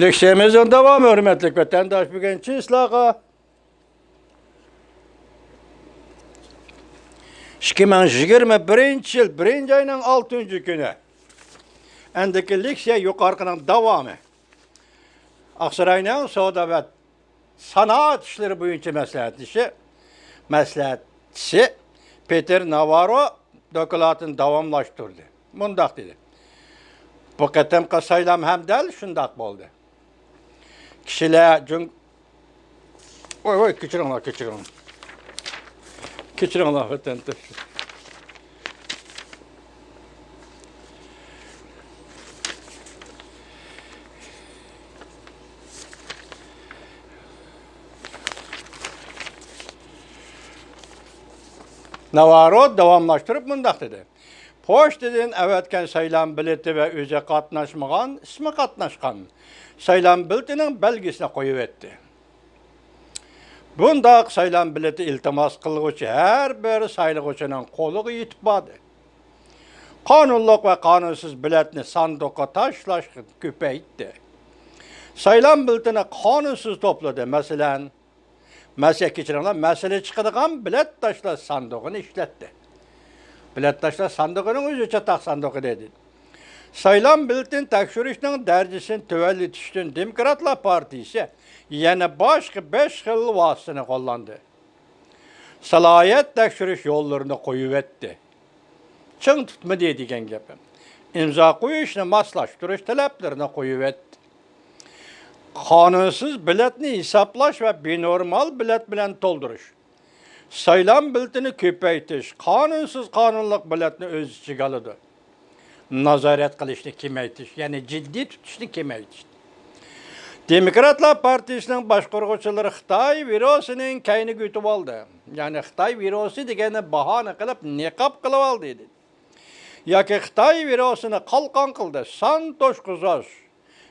Leksiyemizin devamı hürmetlik vatandaş bugünkü islaha 2021 yıl 1. ayının 6. günü. Endiki leksiya yukarıkının devamı. Aksaray'ın Soda ve Sanat işleri boyunca məsləhətçisi Peter Navarro dokladını davamlaşdırdı. Mundaq dedi. Bu qətimki saylam həm dəl şundaq oldu. Kişilər Oy, keçirin. Keçirin Allah vətəndaş. Navarro davamlaştırıp mundaq dedi. Poçtadan əvvəlkən saylam bileti və özə qatnaşmağan, ismi qatnaşqan saylam biletinin belgisine qoyub etdi. Bundaq saylam bileti iltimas qılğıcı hər bir saylıqçının qolu yitibadi. Qanunluq və qanunsuz biletini sandıqa taşlaşqı köpəyitdi. Saylam biletini qanunsuz topladı. Məsələ çıxıdığan bilet taşla sandığını işletdi. Bilet taşla sandığının özü çataq sandığı dedi. Saylam biletin tekşürüşünün dərcisini tüvəlli düşdün Demokratlar Partisi yani başka 5 xil vasitini kullandı. Salayet tekşürüş yollarını koyup etti. Çın tutma dediğen gibi. İmza koyuşunu maslaştırış taleplerine koyup etti. Kanunsuz biletini hesaplaş ve binormal bilet bilen dolduruş. Saylam biletini köpeytiş, kanunsuz kanunluk biletini öz çıgalıdı. Nazaret kılışını kemeytiş, yani ciddi tutuşunu kemeytiş. Demokratlar Partisi'nin başqurğuçuları Xitay virusinin kayını gütüb aldı. Yani Xitay virusu degeni bahane kılıp niqab kılıp aldı dedi. Ya ki Xitay virusunu kalkan kıldı, Santoş Kuzos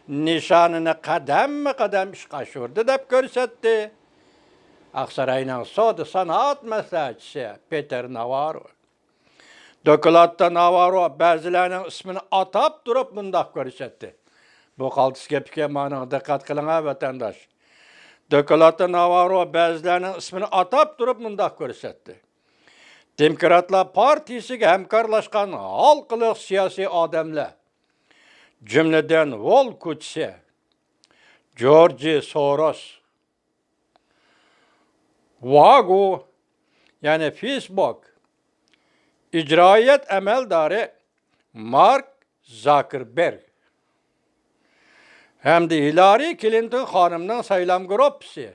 nişanını kadem işqaşırdı dep görsetti. Aksaray'ın Soda Sanat məsləhətçisi Peter Navarro. Dokladda Navarro bəzilərinin ismini atap durup mundaq görsetti. Bu qaltıs gepike manına dikkat kılın ha vatandaş. Dokladda Navarro bəzilərinin ismini atap durup mundaq görsetti. Demokratlar Partisi hemkarlaşkan halkılıq siyasi adamlar. Cümleden Volkutsi, George Soros, Vago yani Facebook, icraiyet emeldarı Mark Zuckerberg, hem de Hillary Clinton hanımının saylam grupsi,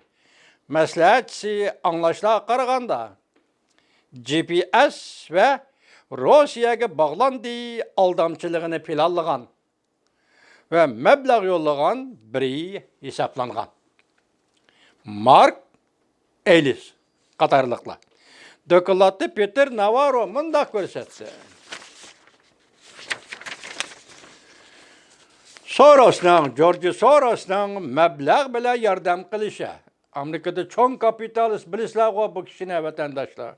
məsləhətçisi anlaşıla qaraganda GPS ve Rusiyaga bağlandığı aldamçılığını planlagan ve məbləğ yollagan biri hesaplangan. Mark Ellis qatarlıqla. Dokladda Peter Navarro mundaq görsetdi. George Soros'un məbləğ bilə yardım qılışı. Amerikada çoğun kapitalist bilislər bu kişine vatandaşlar.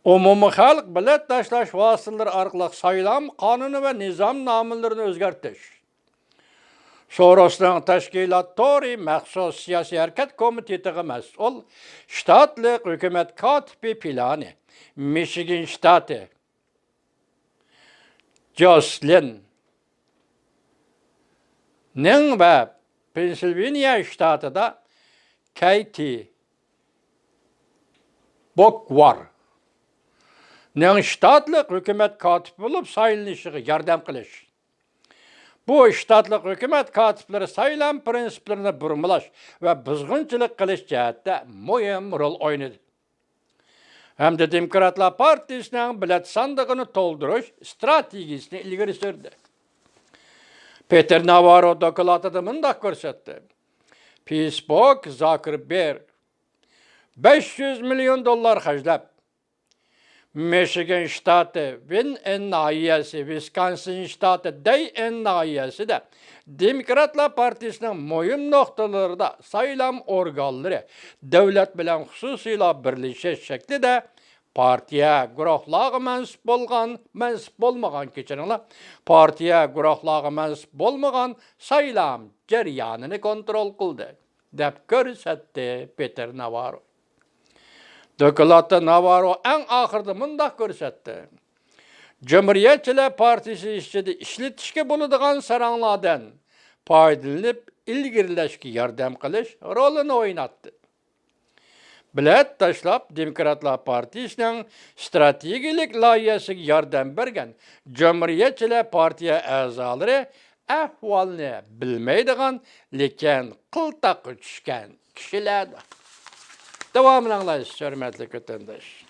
Umumi xalq bilet taşlaş vasıtaları arqılıq saylam kanunu ve nizam namıllarını özgertiş. Soros'un təşkilattori məxsus siyasi hərəkət komitetiği məsul ştatlıq hükümet katibi planı Michigan ştatı Jocelyn ve Pennsylvania ştatı da Katie Boock ştatlık hükümet katibi olup sayılışığı yardım kılış. Bu ştatlık hükümet katipleri sayılan prensiplerine burmulaş ve bızgınçılık kılış cihette mühim rol oynadı. Hem de Demokratlar Partisi'nin bilet sandığını dolduruş stratejisini ilgili sürdü. Peter Navarro dokladında mundaq görsetti. Facebook Zuckerberg 500 milyon dolar harcayıp Michigan ştatı, Win nahiyesi, Wisconsin ştatı, Day nahiyesi de Demokratlar Partisi'nin mühim noktalarında sayılan organları devlet bilen hususuyla birleşik şekilde partiya guruhlari mansub bolmagan keçiringlar. Partiya guruhlari mansub bolmagan saylam jarayonini kontrol qildi deb ko'rsatdi Peter Navarro. Dokladda Navarro eng oxirida mundaq ko'rsatdi. Cumhuriyetçiler Partisi işçide işletişke bo'ladigan saranglardan foydalanib ilgirlashga yordam qilish rolini o'ynatdi. Bilet tashlab Demokratlar Partiyasining strategik loyihasiga yordam bergan Cumhuriyetçiler Partiya a'zolari ahvolni bilmaydigan, lekin qiltaqqa tushgan kishilar. Davomini anglaysiz, hurmatli vatandosh.